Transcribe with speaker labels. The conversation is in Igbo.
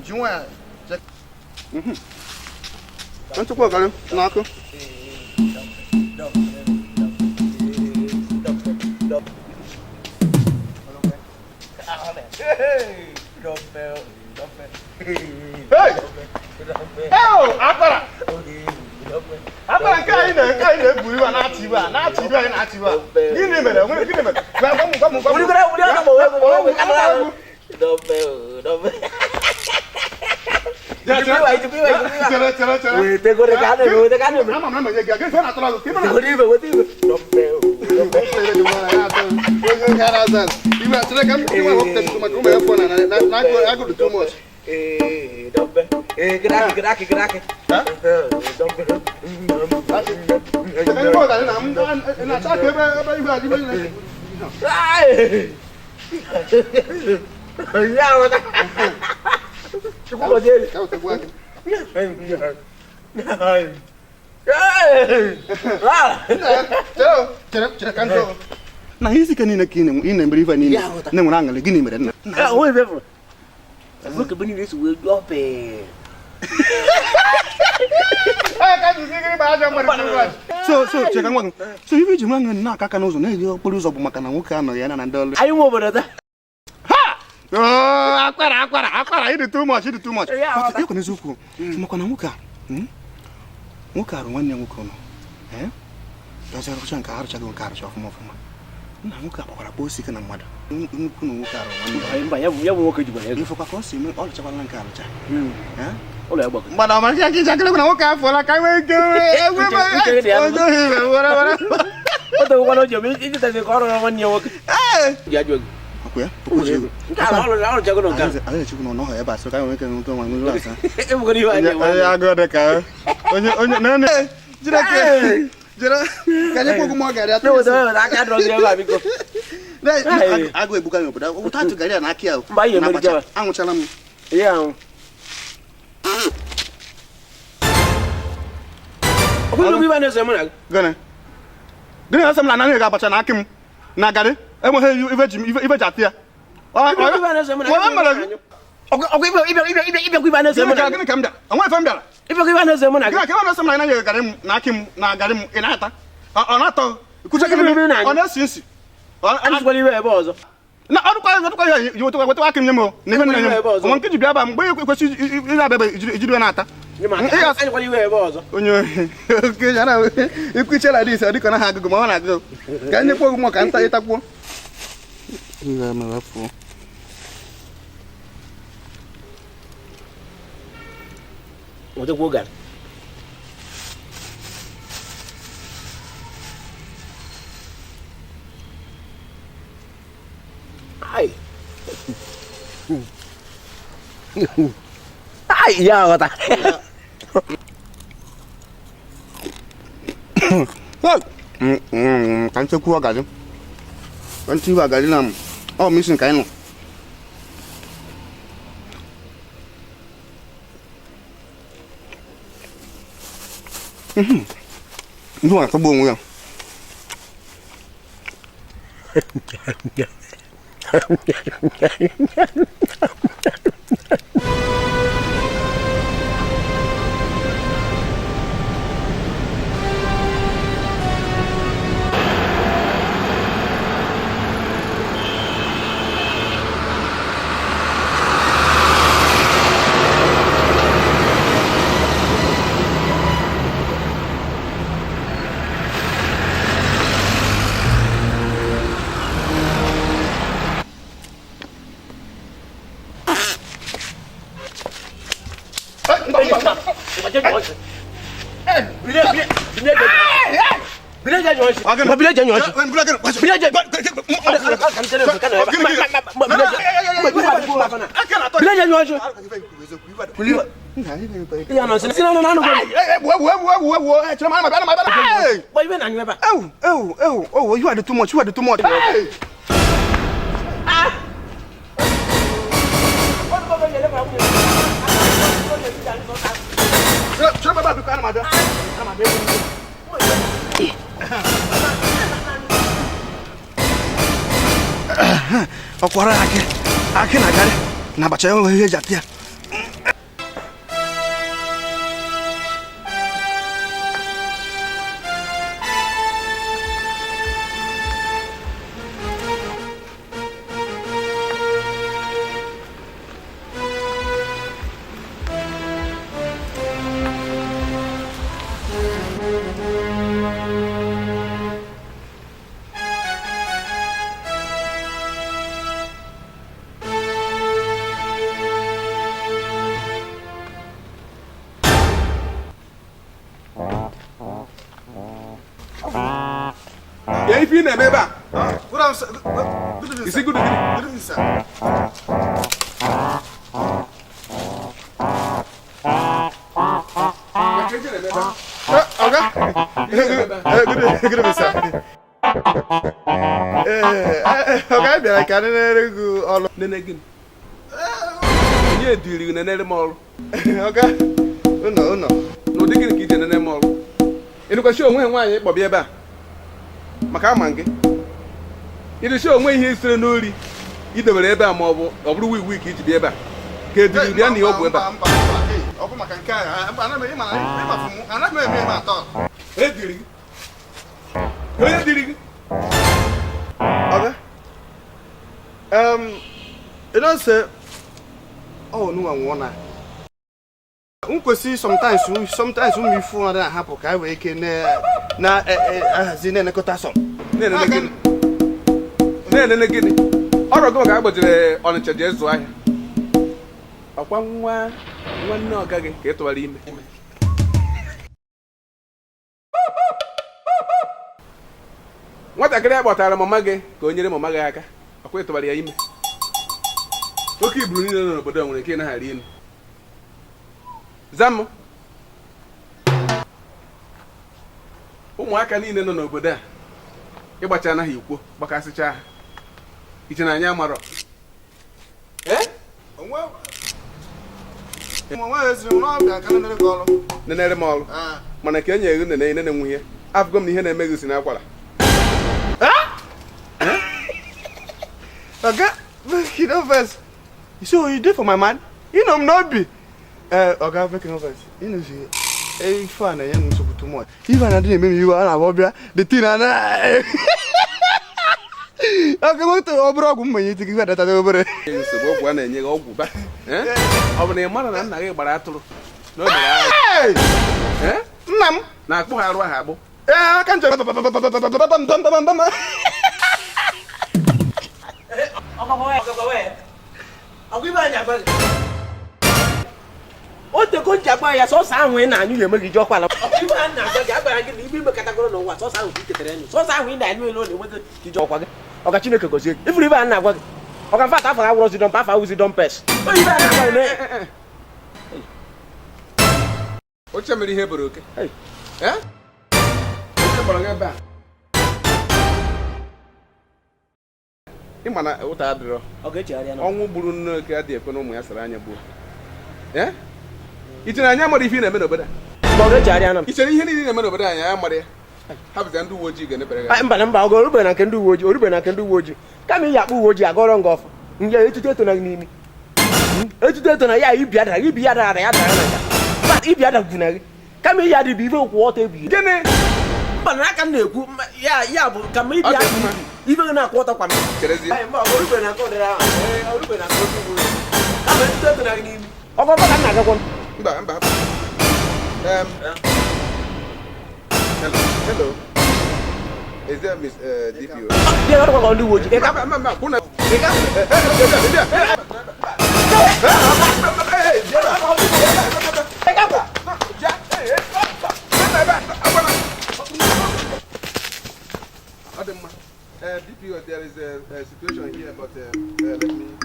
Speaker 1: Juma. Quanto pô, cara? Naco. Agora! Agora cai, buriwa na atiba. Gini mere. Vamos. Na hizi kanina kine ina mbriva nini ne muranga le gini mere na
Speaker 2: we befo look bini this will drop
Speaker 1: so cheka ngwa so hivi jumanga na kaka nozo na hiyo polizo bu makana nwoke ano ya na ndole
Speaker 2: ayi mo bodo
Speaker 1: ha akwara it too much iko nezuku makana nwoke nwoke aru nwanne nwoke no doza ro chanka aru chago nkaru chofuma na nwoke akwara bosi kana mmadu nnukwu na nwoke aru nwanne
Speaker 2: mba ya nwoke jibo ya
Speaker 1: ifo kwa kosi me all chakwala nkaru cha
Speaker 2: Olo ya gbako.
Speaker 1: Mbana ma ya kinja kele kuna nwoke afola kai we
Speaker 2: Odo wala jo mi iti ta se ko ro nwanne nwoke ya jo
Speaker 1: akuya
Speaker 2: alo chago no ka
Speaker 1: ale chiku no ho e ba so kai we kan to ma mu la sa
Speaker 2: e mo ni wa
Speaker 1: ya go de ka onye nene jira kanye ko mo gari atu
Speaker 2: no do na ka dro gre ba biko
Speaker 1: ago ebuka yo boda o tatu gari na akia o
Speaker 2: mba ye mo jawa
Speaker 1: anwuchala m
Speaker 2: ya Obu bi ba na se mo na
Speaker 1: gane asem na na ga bacha na akim na gari e mo he ibe jatia
Speaker 2: Obu ba na se mo na Ogu ibe ba na se mo na
Speaker 1: gane kam da anwa fam da
Speaker 2: ibe ba na se mo na
Speaker 1: gane na sem na ye gari na akim na gari m ina ata ona to kucha kele ona sinsi
Speaker 2: ani kwali we ebe ozo
Speaker 1: na ọdụ kwa ya yi otu kwa akim nyemo na na nyemo o nke ji bịa ba mgbe kwesi ira bebe ijidwe na ata
Speaker 2: ani kwali we ebe ozo
Speaker 1: onye ke jara ikwichela dis adiko na ha agụgụ ma ọ na agụ ka nye kwo mo ka nta itakwo ira ma wafu
Speaker 2: Odo kwo ga Ai. Ai ya kata.
Speaker 1: Kan ce kuwa gari. Kan ci ba gari nan. Oh, mission kai no. Ndu ka bo nwu ya. Oh, you are too much. Okwara ake na gari na bacha yo he jatia
Speaker 3: if you never back.
Speaker 1: Good answer. Good evening.
Speaker 3: Is it good evening?
Speaker 1: Good evening, sir. Okay. Good evening, sir. Okay, be like I go all.
Speaker 3: Nenegin. You dealing in any mall.
Speaker 1: Okay. No.
Speaker 3: No digging kitchen in a mall. In a show when why Bobby Eba. Macamange. It is show when he's still newly. Either Eba mobile or blue week to be eba. Get the Yanni Oba.
Speaker 1: Open my car. I'm not my thought.
Speaker 3: Hey, dealing. Hey, dealing.
Speaker 1: Okay. You know, sir. Oh, no one wanna. Sometimes when we phone that happen, I wake in na zine kotasom.
Speaker 3: Then again. All go back to on the charges. Why? One no gag get to a limb. What I get about Aramage, going to Mamagaka. I quit to a limb. Okay, Bruno, but don't can hide in. Zam. Ụmụaka niile nọ n'obodo a ịgbacha anaghị ikwo gbakasịcha iche na anya marọ nenere m ọrụ mana ka enye ego nene nwunye afụgo m na ihe na-eme gị si n'akwara
Speaker 1: Okay, you know first. So you did for my man? You know I'm not be. Okay, breaking over. You know she. Hey, fun. I am so too much. Even I didn't mean you are a Bobia. The thing and I. Okay, what to Obrogum when you think that over.
Speaker 3: So one and you go back. Over the mother and I barato. No,
Speaker 1: Nam.
Speaker 3: Now, go out of habo.
Speaker 1: I can't.
Speaker 2: O te ko jagba ya so sa ahun na anyu ye megi jo kwala. Ibu an na gba jagba gi ibi me katakoro no wa so sa ahun ki tetere ni. So sa ahun na anyu lo ni we ki jo kwa gi. O ka Chineke gozie. Ibu ibu an na gba gi. O ka fa ta fa awro si don pa fa uzi don pes. O ibu an na gba ne.
Speaker 3: O chameri he boro ke. O te boro ga ba. Imana uta adro.
Speaker 2: O ga chiari na.
Speaker 3: Onwu gburu nne ke adi ekwe no mu ya sara anya gbuo. Ichere anya mara ife na-eme n'obodo a.
Speaker 2: Mo ga chiari na.
Speaker 3: Ichere ihe niile na-eme n'obodo anya ya mara ya. Ha bụza ndị uwe ojii ga-enebere ya.
Speaker 2: Mba ogo rube na nke ndị uwe ojii, orube na nke ndị uwe ojii. Kama ya akpụ uwe ojii agọrọ ngọfụ. Nje etute eto na n'imi. Etute eto na ya ibi ada ya dara ya. But ibi ada gwu na gị. Kama ya dị bi ife okwu ọtọ ebi.
Speaker 3: Gịnị?
Speaker 2: Mba na aka na-ekwu ya bụ kama ibi ada ife na-akwụ ọtọ kwa m.
Speaker 3: Cherezi.
Speaker 2: Mba orube na nke ọdịra ahụ. Orube na nke ndị uwe ojii. Kama etute eto na gị n'imi. Ọgọ ka na agakwa.
Speaker 3: Mba. Hello. Is there Miss DPO?
Speaker 2: Yeah, what about the wood?
Speaker 3: DPO, there is a situation here, but let me